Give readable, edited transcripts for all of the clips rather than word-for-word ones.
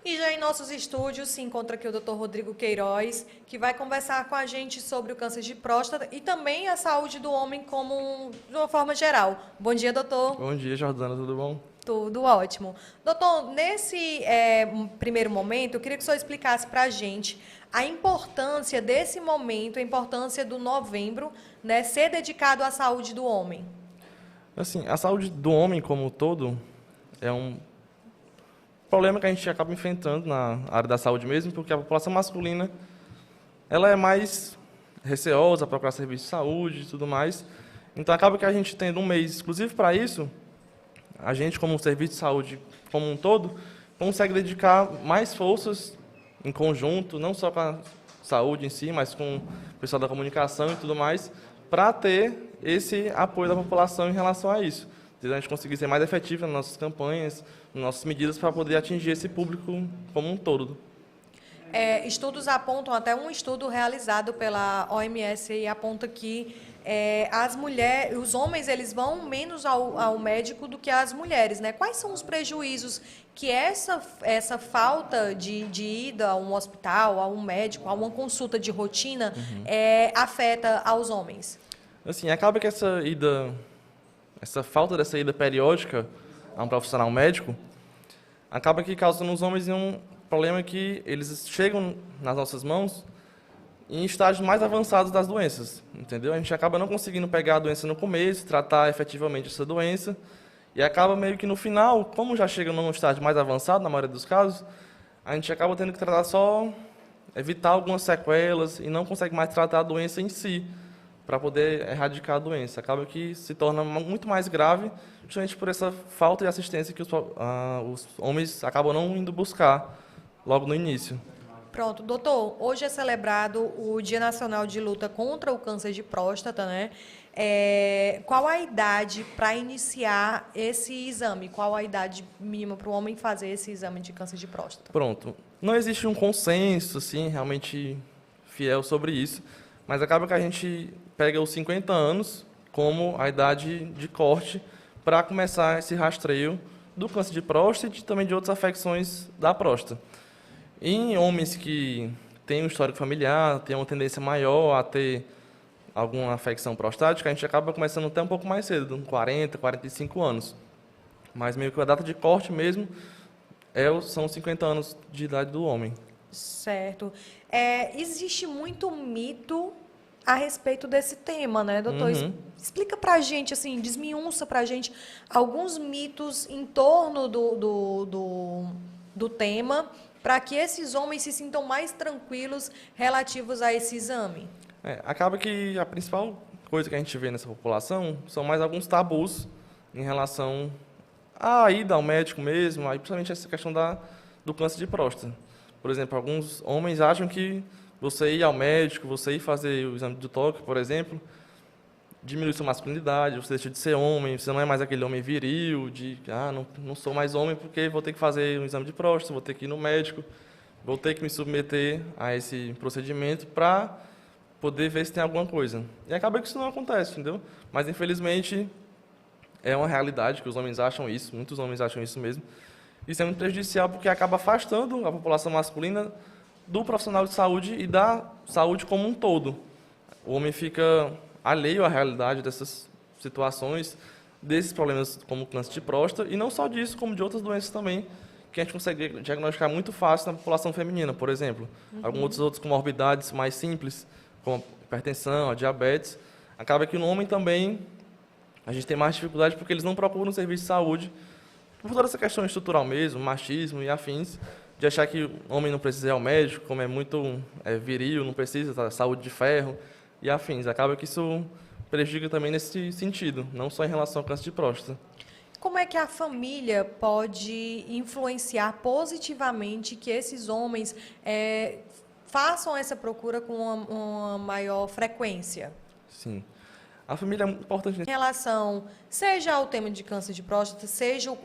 E já em nossos estúdios se encontra aqui o Dr. Rodrigo Queiroz, que vai conversar com a gente sobre o câncer de próstata e também a saúde do homem de uma forma geral. Bom dia, doutor. Bom dia, Jordana, tudo bom? Tudo ótimo. Doutor, nesse primeiro momento, eu queria que o senhor explicasse para a gente a importância desse momento, a importância do novembro, né, ser dedicado à saúde do homem. Assim, a saúde do homem como um todo é um problema que a gente acaba enfrentando na área da saúde mesmo, porque a população masculina ela é mais receosa para procurar serviço de saúde e tudo mais. Então acaba que a gente tendo um mês exclusivo para isso, a gente como um serviço de saúde como um todo consegue dedicar mais forças em conjunto, não só com a saúde em si, mas com o pessoal da comunicação e tudo mais, para ter esse apoio da população em relação a isso. A gente conseguir ser mais efetivo nas nossas campanhas, nas nossas medidas, para poder atingir esse público como um todo. Estudos apontam, até um estudo realizado pela OMS e aponta que as mulheres, os homens, eles vão menos ao médico do que as mulheres, né? Quais são os prejuízos que essa falta de ida a um hospital, a um médico, a uma consulta de rotina afeta aos homens? Assim, acaba que essa falta dessa ida periódica a um profissional médico, acaba que causa nos homens um problema que eles chegam nas nossas mãos em estágios mais avançados das doenças, entendeu? A gente acaba não conseguindo pegar a doença no começo, tratar efetivamente essa doença, e acaba meio que no final, como já chega num estágio mais avançado, na maioria dos casos, a gente acaba tendo que tratar só, evitar algumas sequelas, e não consegue mais tratar a doença em si, para poder erradicar a doença. Acaba que se torna muito mais grave, justamente por essa falta de assistência que os homens acabam não indo buscar logo no início. Pronto, doutor, hoje é celebrado o Dia Nacional de Luta contra o Câncer de Próstata, né? Qual a idade para iniciar esse exame? Qual a idade mínima para o homem fazer esse exame de câncer de próstata? Pronto. Não existe um consenso, assim, realmente fiel sobre isso, mas acaba que a gente pega os 50 anos como a idade de corte para começar esse rastreio do câncer de próstata e também de outras afecções da próstata. Em homens que têm um histórico familiar, têm uma tendência maior a ter alguma afecção prostática, a gente acaba começando até um pouco mais cedo, com 40, 45 anos. Mas meio que a data de corte mesmo são 50 anos de idade do homem. Certo. Existe muito mito a respeito desse tema, né, doutor? Explica pra gente, assim, desmiunça pra gente alguns mitos em torno do tema, para que esses homens se sintam mais tranquilos relativos a esse exame. Acaba que a principal coisa que a gente vê nessa população são mais alguns tabus em relação à ida ao médico mesmo, aí principalmente essa questão do câncer de próstata. Por exemplo, alguns homens acham que você ir ao médico, você ir fazer o exame de toque, por exemplo, diminui sua masculinidade, você deixa de ser homem, você não é mais aquele homem viril, não sou mais homem porque vou ter que fazer um exame de próstata, vou ter que ir no médico, vou ter que me submeter a esse procedimento para poder ver se tem alguma coisa. E acaba que isso não acontece, entendeu? Mas, infelizmente, é uma realidade que os homens acham isso, muitos homens acham isso mesmo. Isso é muito prejudicial porque acaba afastando a população masculina do profissional de saúde e da saúde como um todo. O homem fica alheio à realidade dessas situações, desses problemas como câncer de próstata, e não só disso, como de outras doenças também, que a gente consegue diagnosticar muito fácil na população feminina, por exemplo. Algumas outras comorbidades mais simples, como a hipertensão, a diabetes. Acaba que no homem também a gente tem mais dificuldade porque eles não procuram serviço de saúde, por toda essa questão estrutural mesmo, machismo e afins, de achar que o homem não precisa ir ao médico, como é muito viril, não precisa, tá, saúde de ferro e afins. Acaba que isso prejudica também nesse sentido, não só em relação ao câncer de próstata. Como é que a família pode influenciar positivamente que esses homens façam essa procura com uma maior frequência? Sim. A família é muito importante Em relação, seja ao tema de câncer de próstata, seja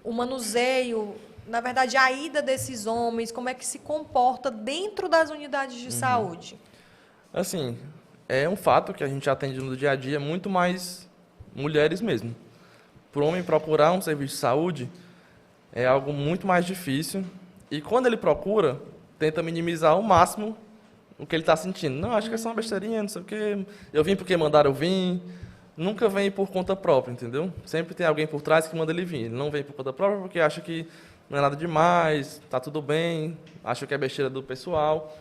o manuseio, na verdade, a ida desses homens, como é que se comporta dentro das unidades de saúde? Assim, é um fato que a gente atende no dia a dia muito mais mulheres mesmo. Para o homem procurar um serviço de saúde, é algo muito mais difícil. E quando ele procura, tenta minimizar ao máximo o que ele está sentindo. Não, acho que é só uma besteirinha, não sei o quê. Eu vim porque mandaram eu vir. Nunca vem por conta própria, entendeu? Sempre tem alguém por trás que manda ele vir. Ele não vem por conta própria porque acha que não é nada demais, está tudo bem, acha que é besteira do pessoal.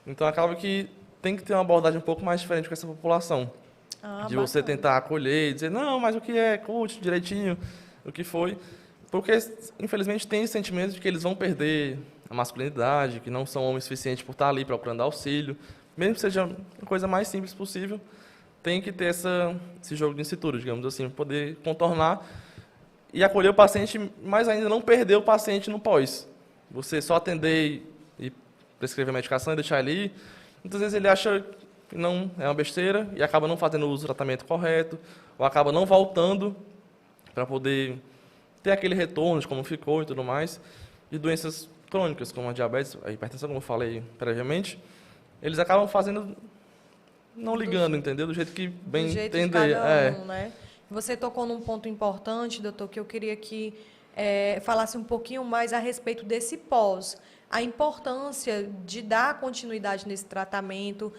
Então, acaba que tem que ter uma abordagem um pouco mais diferente com essa população. De você Bacana. tentar acolher e dizer, não, mas o que é? Curte direitinho o que foi. Porque, infelizmente, tem esse sentimento de que eles vão perder a masculinidade, que não são homens suficientes por estar ali procurando auxílio. Mesmo que seja a coisa mais simples possível, tem que ter esse jogo de cintura, digamos assim, para poder contornar e acolher o paciente, mas ainda não perder o paciente no pós. Você só atender e prescrever a medicação e deixar ele ir, muitas vezes ele acha que não é uma besteira e acaba não fazendo uso do tratamento correto, ou acaba não voltando para poder ter aquele retorno de como ficou e tudo mais. E doenças crônicas, como a diabetes, a hipertensão, como eu falei previamente, eles acabam fazendo, não ligando, entendeu? Do jeito que bem Do jeito entender. de cada um, né? Você tocou num ponto importante, doutor, que eu queria que falasse um pouquinho mais a respeito desse pós. A importância de dar continuidade nesse tratamento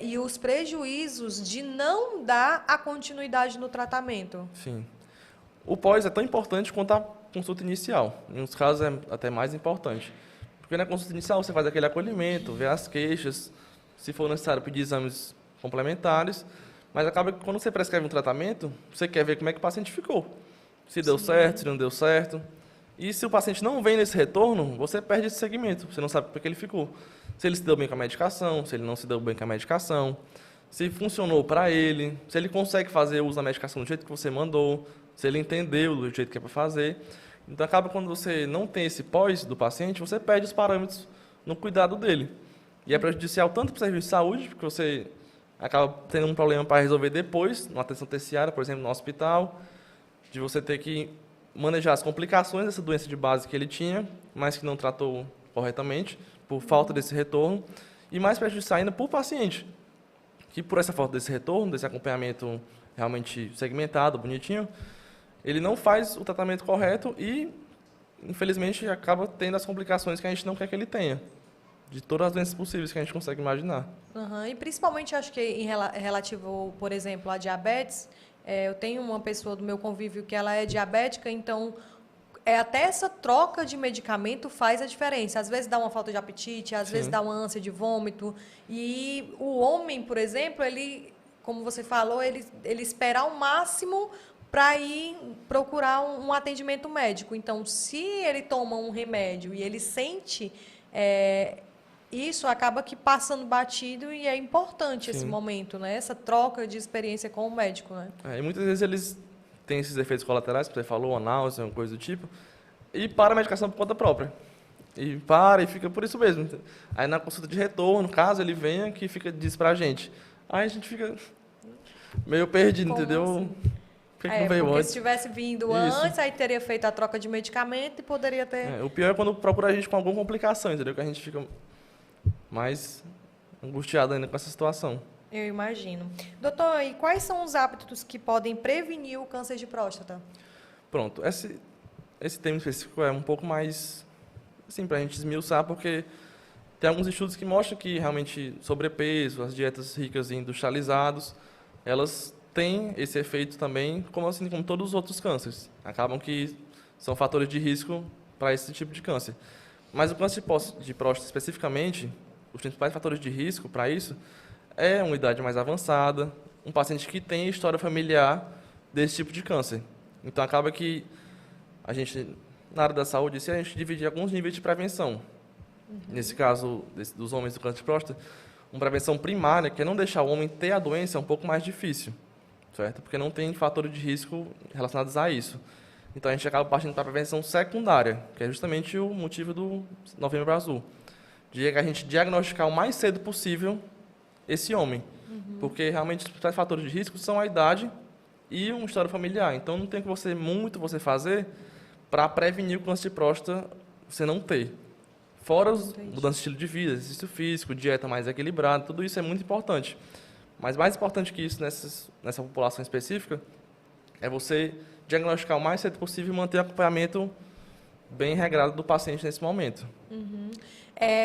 e os prejuízos de não dar a continuidade no tratamento. Sim. O pós é tão importante quanto a consulta inicial. Em uns casos é até mais importante. Porque na consulta inicial você faz aquele acolhimento, vê as queixas, se for necessário pedir exames complementares, mas acaba que quando você prescreve um tratamento, você quer ver como é que o paciente ficou. Se deu certo, se não deu certo. E se o paciente não vem nesse retorno, você perde esse segmento. Você não sabe por que ele ficou. Se ele se deu bem com a medicação, se ele não se deu bem com a medicação, se funcionou para ele, se ele consegue fazer uso da medicação do jeito que você mandou, se ele entendeu do jeito que é para fazer. Então, acaba quando você não tem esse pós do paciente, você perde os parâmetros no cuidado dele. E é prejudicial tanto para o serviço de saúde, porque você acaba tendo um problema para resolver depois, numa atenção terciária, por exemplo, no hospital, de você ter que manejar as complicações dessa doença de base que ele tinha, mas que não tratou corretamente, por falta desse retorno, e mais prejudicial ainda para o paciente, que por essa falta desse retorno, desse acompanhamento realmente segmentado, bonitinho, ele não faz o tratamento correto e, infelizmente, acaba tendo as complicações que a gente não quer que ele tenha, de todas as doenças possíveis que a gente consegue imaginar. Uhum. E principalmente, acho que relativo, por exemplo, à diabetes, eu tenho uma pessoa do meu convívio que ela é diabética, então até essa troca de medicamento faz a diferença. Às vezes dá uma falta de apetite, às vezes dá uma ânsia de vômito. E o homem, por exemplo, ele, como você falou, ele espera ao máximo para ir procurar um atendimento médico. Então, se ele toma um remédio e ele sente isso, acaba que passando batido e é importante esse momento, né? Essa troca de experiência com o médico, né? E muitas vezes eles têm esses efeitos colaterais, que você falou, a náusea, uma coisa do tipo, e para a medicação por conta própria. E para e fica por isso mesmo. Aí na consulta de retorno, caso ele venha, que diz pra gente. Aí a gente fica meio perdido, Como entendeu? assim? Por que não veio Porque antes? se tivesse vindo Isso. antes, aí teria feito a troca de medicamento e poderia ter... O pior é quando procura a gente com alguma complicação, entendeu? Que a gente fica mais angustiado ainda com essa situação. Eu imagino. Doutor, e quais são os hábitos que podem prevenir o câncer de próstata? Pronto, esse tema específico é um pouco mais, assim, para a gente esmiuçar, porque tem alguns estudos que mostram que realmente sobrepeso, as dietas ricas em industrializados, elas têm esse efeito também, como todos os outros cânceres. Acabam que são fatores de risco para esse tipo de câncer. Mas o câncer de próstata especificamente, os principais fatores de risco para isso é uma idade mais avançada, um paciente que tem história familiar desse tipo de câncer. Então, acaba que a gente, na área da saúde, a gente divide alguns níveis de prevenção. Nesse caso, dos homens do câncer de próstata, uma prevenção primária, que é não deixar o homem ter a doença, é um pouco mais difícil, certo? Porque não tem fatores de risco relacionados a isso. Então, a gente acaba partindo para a prevenção secundária, que é justamente o motivo do Novembro Azul. De a gente diagnosticar o mais cedo possível esse homem. Porque, realmente, os principais fatores de risco são a idade e uma história familiar. Então, não tem que você fazer para prevenir o câncer de próstata você não ter. Fora as mudanças de estilo de vida, exercício físico, dieta mais equilibrada, tudo isso é muito importante. Mas mais importante que isso nessa população específica é você diagnosticar o mais cedo possível e manter acompanhamento bem regrada do paciente nesse momento.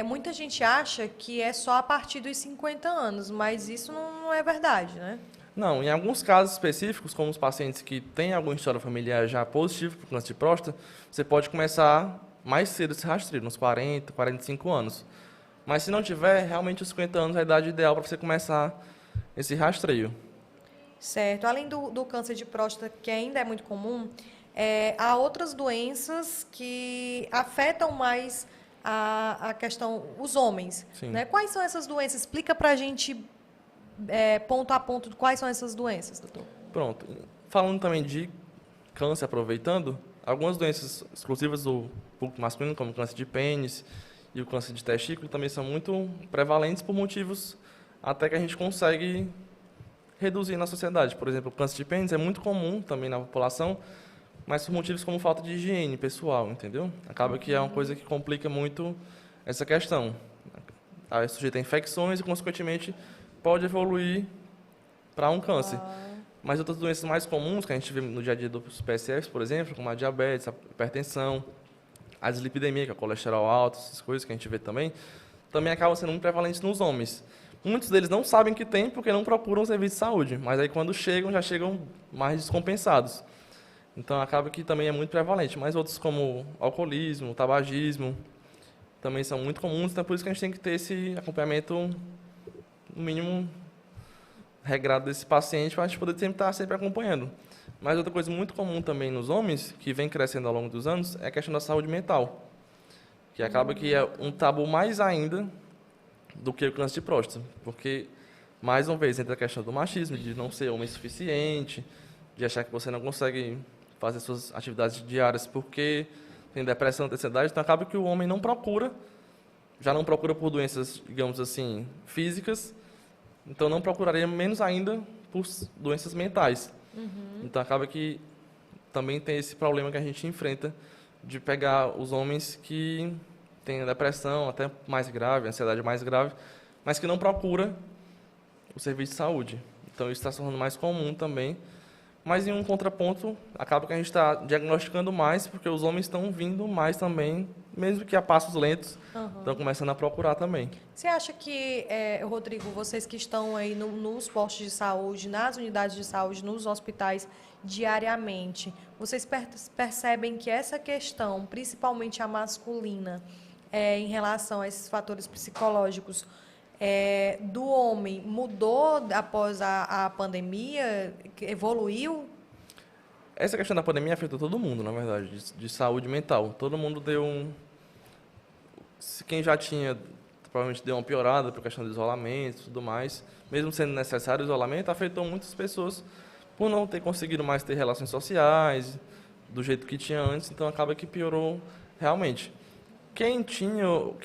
Muita gente acha que é só a partir dos 50 anos, mas isso não é verdade, né? Não, em alguns casos específicos, como os pacientes que têm alguma história familiar já positiva para o câncer de próstata, você pode começar mais cedo esse rastreio, nos 40, 45 anos. Mas se não tiver, realmente os 50 anos é a idade ideal para você começar esse rastreio. Certo. Além do câncer de próstata, que ainda é muito comum, há outras doenças que afetam mais a questão, os homens. Sim. Né? Quais são essas doenças? Explica para a gente, ponto a ponto, quais são essas doenças, doutor. Pronto. Falando também de câncer, aproveitando, algumas doenças exclusivas do público masculino, como o câncer de pênis e o câncer de testículo, também são muito prevalentes por motivos até que a gente consegue reduzir na sociedade. Por exemplo, o câncer de pênis é muito comum também na população, mas por motivos como falta de higiene pessoal, entendeu? Acaba que é uma coisa que complica muito essa questão. Aí é sujeito a infecções e, consequentemente, pode evoluir para um câncer. Mas outras doenças mais comuns que a gente vê no dia a dia dos PSFs, por exemplo, como a diabetes, a hipertensão, a dislipidemia, que é o colesterol alto, essas coisas que a gente vê também acabam sendo muito prevalentes nos homens. Muitos deles não sabem que tem porque não procuram serviço de saúde, mas aí quando chegam, já chegam mais descompensados. Então acaba que também é muito prevalente. Mas outros como alcoolismo, tabagismo, também são muito comuns, então é por isso que a gente tem que ter esse acompanhamento, no mínimo, regrado desse paciente, para a gente poder estar sempre acompanhando. Mas outra coisa muito comum também nos homens, que vem crescendo ao longo dos anos, é a questão da saúde mental, que acaba que é um tabu mais ainda do que o câncer de próstata, porque, mais uma vez, entra a questão do machismo, de não ser homem suficiente, de achar que você não consegue fazer suas atividades diárias porque tem depressão, ansiedade, então acaba que o homem não procura, já não procura por doenças, digamos assim, físicas, então não procuraria menos ainda por doenças mentais. Então acaba que também tem esse problema que a gente enfrenta de pegar os homens que têm depressão até mais grave, ansiedade mais grave, mas que não procura o serviço de saúde. Então isso está se tornando mais comum também. Mas em um contraponto, acaba que a gente está diagnosticando mais, porque os homens estão vindo mais também, mesmo que a passos lentos, estão começando a procurar também. Você acha que, Rodrigo, vocês que estão aí nos postos de saúde, nas unidades de saúde, nos hospitais, diariamente, vocês percebem que essa questão, principalmente a masculina, em relação a esses fatores psicológicos, do homem, mudou após a pandemia? Evoluiu? Essa questão da pandemia afetou todo mundo, na verdade, de saúde mental. Todo mundo deu quem já tinha, provavelmente deu uma piorada por questão do isolamento e tudo mais. Mesmo sendo necessário o isolamento, afetou muitas pessoas por não ter conseguido mais ter relações sociais do jeito que tinha antes. Então, acaba que piorou realmente. Quem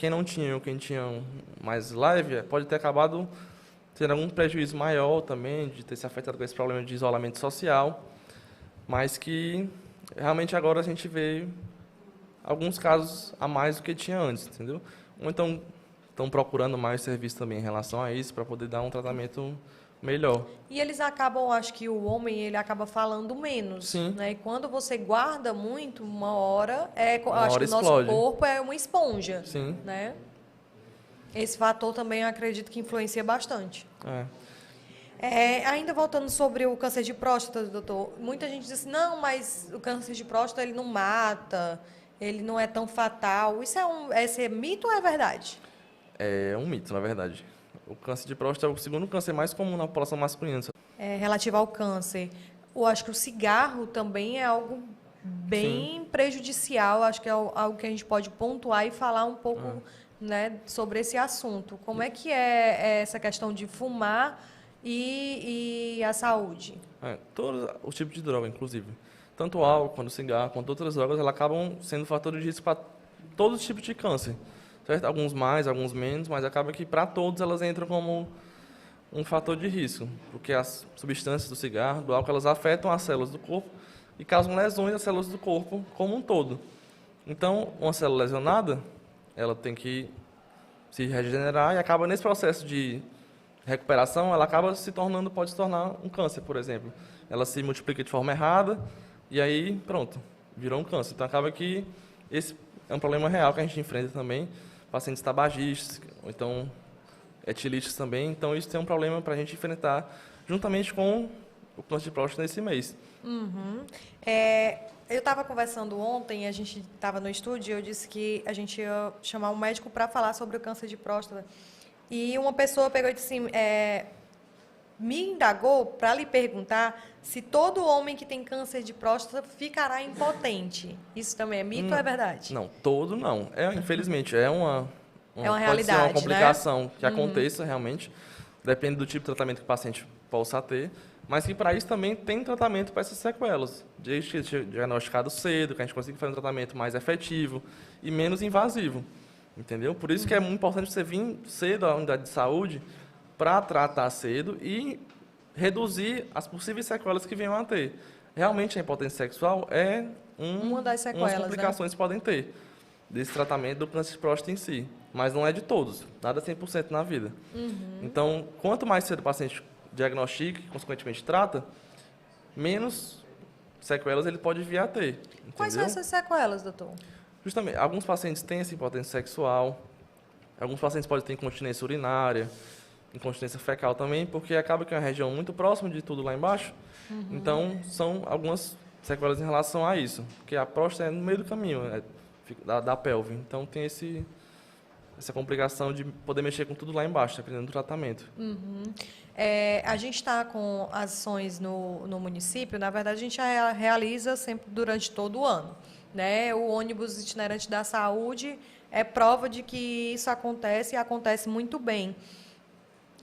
não tinha ou quem tinha mais leve, pode ter acabado tendo algum prejuízo maior também, de ter se afetado com esse problema de isolamento social, mas que realmente agora a gente vê alguns casos a mais do que tinha antes, entendeu? Ou então estão procurando mais serviço também em relação a isso, para poder dar um tratamento melhor. E eles acabam, acho que o homem, ele acaba falando menos. Sim. Né? E quando você guarda muito, uma hora, acho que o nosso explode. corpo é uma esponja. Sim. Né? Esse fator também eu acredito que influencia bastante. Ainda voltando sobre o câncer de próstata, doutor, muita gente diz assim, não, mas o câncer de próstata ele não mata, ele não é tão fatal. Esse é mito ou é verdade? É um mito, na verdade. O câncer de próstata é o segundo câncer mais comum na população masculina. Relativo ao câncer. Eu acho que o cigarro também é algo bem prejudicial. Acho que é algo que a gente pode pontuar e falar um pouco né, sobre esse assunto. Como é que é essa questão de fumar e a saúde? Todos os tipos de droga, inclusive. Tanto o álcool, quanto o cigarro, quanto outras drogas, elas acabam sendo fatores de risco para todos os tipos de câncer. Certo? Alguns mais, alguns menos, mas acaba que para todos elas entram como um fator de risco, porque as substâncias do cigarro, do álcool, elas afetam as células do corpo e causam lesões às células do corpo como um todo. Então, uma célula lesionada, ela tem que se regenerar e acaba nesse processo de recuperação, ela acaba pode se tornar um câncer, por exemplo. Ela se multiplica de forma errada e aí, pronto, virou um câncer. Então, acaba que esse é um problema real que a gente enfrenta também, pacientes tabagistas, ou então etilistas também. Então, isso é um problema para a gente enfrentar juntamente com o câncer de próstata nesse mês. Eu estava conversando ontem, a gente estava no estúdio, e eu disse que a gente ia chamar um médico para falar sobre o câncer de próstata. E uma pessoa pegou e disse assim, me indagou para lhe perguntar se todo homem que tem câncer de próstata ficará impotente. Isso também é mito ou é verdade? Não, todo não. Infelizmente, É uma pode ser uma realidade, complicação que aconteça realmente, depende do tipo de tratamento que o paciente possa ter, mas que para isso também tem tratamento para essas sequelas, desde que seja diagnosticado cedo, que a gente consiga fazer um tratamento mais efetivo e menos invasivo, entendeu? Por isso que é muito importante você vir cedo à unidade de saúde para tratar cedo e reduzir as possíveis sequelas que venham a ter. Realmente a impotência sexual é Uma das sequelas, umas complicações que podem ter desse tratamento do câncer de próstata em si, mas não é de todos, nada 100% na vida. Então, quanto mais cedo o paciente diagnostica e, consequentemente, trata, menos sequelas ele pode vir a ter. Quais são Entendeu? essas sequelas, doutor? Justamente, alguns pacientes têm essa impotência sexual, alguns pacientes podem ter incontinência urinária, incontinência fecal também, porque acaba que é uma região muito próxima de tudo lá embaixo. Então, são algumas sequelas em relação a isso, porque a próstata é no meio do caminho da pelve. Então, tem essa complicação de poder mexer com tudo lá embaixo, dependendo do tratamento. A gente está com ações no município, na verdade, a gente realiza sempre durante todo o ano. Né? O ônibus itinerante da saúde é prova de que isso acontece e acontece muito bem.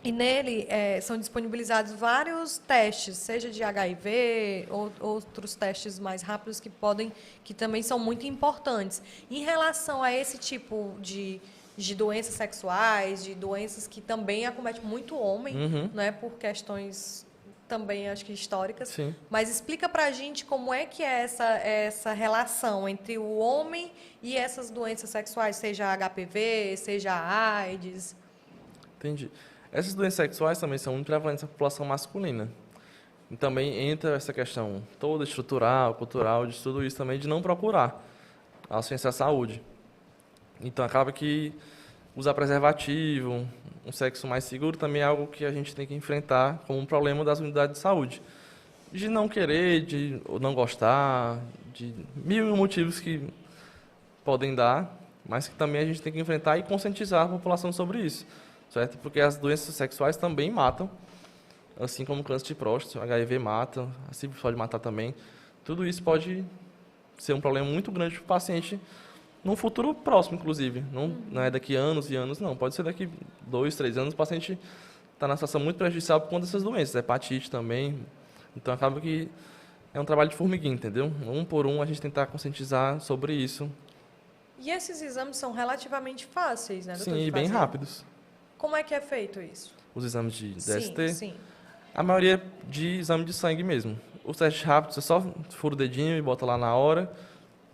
E nele são disponibilizados vários testes, seja de HIV, ou outros testes mais rápidos que também são muito importantes. Em relação a esse tipo de doenças sexuais, de doenças que também acometem muito homem, né, por questões também, acho que históricas. Sim. Mas explica para a gente como é que é essa relação entre o homem e essas doenças sexuais, seja HPV, seja AIDS. Entendi. Essas doenças sexuais também são muito prevalentes na população masculina. E também entra essa questão toda estrutural, cultural, de tudo isso também, de não procurar a assistência à saúde. Então, acaba que usar preservativo, um sexo mais seguro, também é algo que a gente tem que enfrentar como um problema das unidades de saúde. De não querer, de não gostar, de mil motivos que podem dar, mas que também a gente tem que enfrentar e conscientizar a população sobre isso, certo? Porque as doenças sexuais também matam, assim como o câncer de próstata, o HIV mata, a sífilis pode matar também. Tudo isso pode ser um problema muito grande para o paciente num futuro próximo, inclusive. Não é daqui anos e anos, não. Pode ser daqui 2, 3 anos, o paciente está numa situação muito prejudicial por conta dessas doenças, hepatite também. Então, acaba que é um trabalho de formiguinha, entendeu? Um por um, a gente tentar conscientizar sobre isso. E esses exames são relativamente fáceis, né, doutor? Sim, e bem rápidos. Como é que é feito isso? Os exames de DST, Sim. a maioria de exame de sangue mesmo. Os testes rápidos, você só fura o dedinho e bota lá na hora.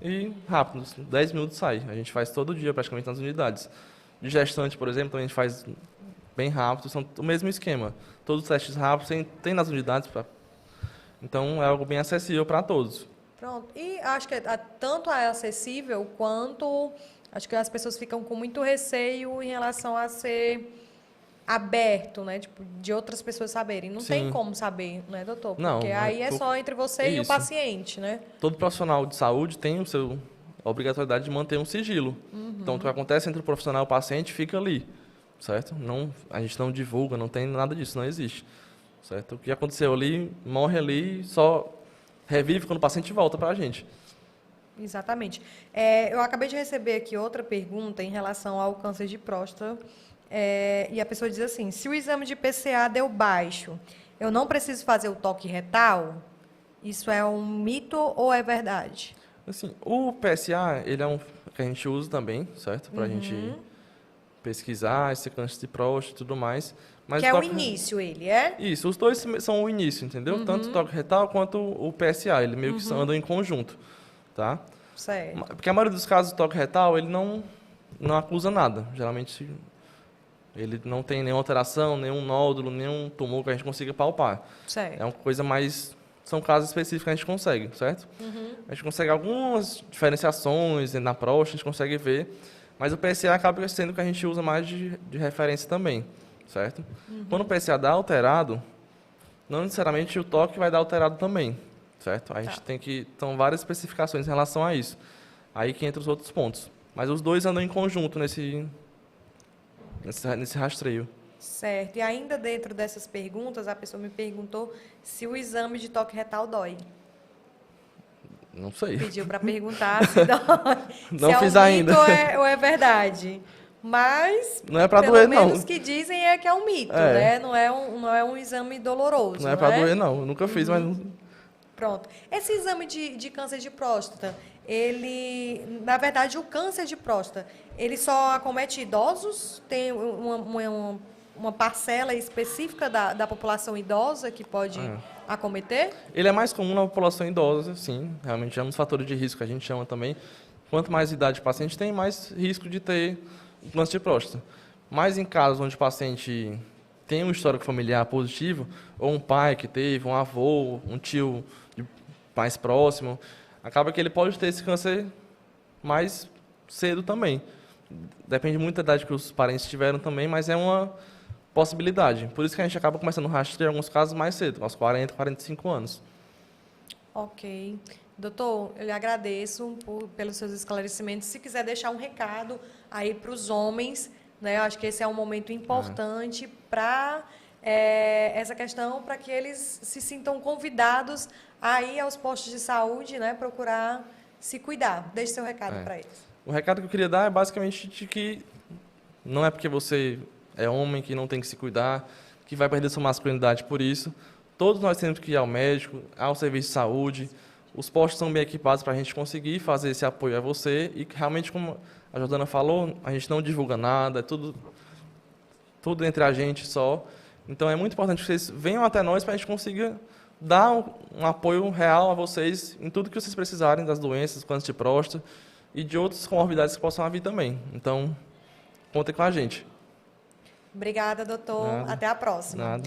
E rápido, 10 minutos sai. A gente faz todo dia, praticamente, nas unidades. De gestante, por exemplo, também a gente faz bem rápido, são o mesmo esquema. Todos os testes rápidos tem nas unidades. Então, é algo bem acessível para todos. Pronto. E acho que tanto é acessível quanto acho que as pessoas ficam com muito receio em relação a ser aberto, né? Tipo, de outras pessoas saberem. Não tem como saber, né, doutor? Porque Não, aí é só entre você e o paciente, né? Todo profissional de saúde tem a obrigatoriedade de manter um sigilo. Então, o que acontece entre o profissional e o paciente fica ali, certo? A gente não divulga, não tem nada disso, não existe, certo? O que aconteceu ali, morre ali, só revive quando o paciente volta para a gente. Exatamente. Eu acabei de receber aqui outra pergunta em relação ao câncer de próstata. E a pessoa diz assim, se o exame de PSA deu baixo, eu não preciso fazer o toque retal? Isso é um mito ou é verdade? Assim, o PSA, ele é um que a gente usa também, certo? Para a gente pesquisar esse câncer de próstata e tudo mais. Mas que é o início, ele é? Isso, os dois são o início, entendeu? Tanto o toque retal quanto o PSA, ele meio que andam em conjunto, tá? Certo. Porque a maioria dos casos do toque retal, ele não acusa nada. Geralmente, ele não tem nenhuma alteração, nenhum nódulo, nenhum tumor que a gente consiga palpar. Certo. É uma coisa mais são casos específicos que a gente consegue, certo? A gente consegue algumas diferenciações na próstata, a gente consegue ver, mas o PSA acaba sendo o que a gente usa mais de referência também, certo? Quando o PSA dá alterado, não necessariamente o toque vai dar alterado também, certo? A gente tem que... São várias especificações em relação a isso. Aí que entra os outros pontos. Mas os dois andam em conjunto nesse rastreio. Certo. E ainda dentro dessas perguntas, a pessoa me perguntou se o exame de toque retal dói. Não sei. Pediu para perguntar se dói. Não se fiz é um ainda. mito ou é verdade. Mas, Não é para pelo doer, menos não. que dizem é que é um mito, É. né? Não é um exame doloroso, Não é para doer, não. Eu nunca fiz, mas... Pronto. Esse exame de câncer de próstata, ele, na verdade, o câncer de próstata, ele só acomete idosos? Tem uma parcela específica da população idosa que pode acometer? Ele é mais comum na população idosa, sim. Realmente é um dos fatores de risco que a gente chama também. Quanto mais idade o paciente tem, mais risco de ter câncer de próstata. Mas em casos onde o paciente tem um histórico familiar positivo, ou um pai que teve, um avô, um tio mais próximo, acaba que ele pode ter esse câncer mais cedo também. Depende muito da idade que os parentes tiveram também, mas é uma possibilidade. Por isso que a gente acaba começando a rastrear em alguns casos mais cedo, aos 40, 45 anos. Ok. Doutor, eu lhe agradeço pelos seus esclarecimentos. Se quiser deixar um recado aí para os homens, né? Eu acho que esse é um momento importante para essa questão, para que eles se sintam convidados a ir aos postos de saúde, né? Procurar se cuidar. Deixe seu recado para eles. O recado que eu queria dar é basicamente de que não é porque você é homem que não tem que se cuidar, que vai perder sua masculinidade por isso. Todos nós temos que ir ao médico, ao serviço de saúde. Os postos são bem equipados para a gente conseguir fazer esse apoio a você. E realmente, como a Jordana falou, a gente não divulga nada, é tudo entre a gente só. Então, é muito importante que vocês venham até nós para a gente consiga dar um apoio real a vocês em tudo que vocês precisarem das doenças, câncer de próstata e de outras comorbidades que possam vir também. Então, contem com a gente. Obrigada, doutor. Nada. Até a próxima. Nada.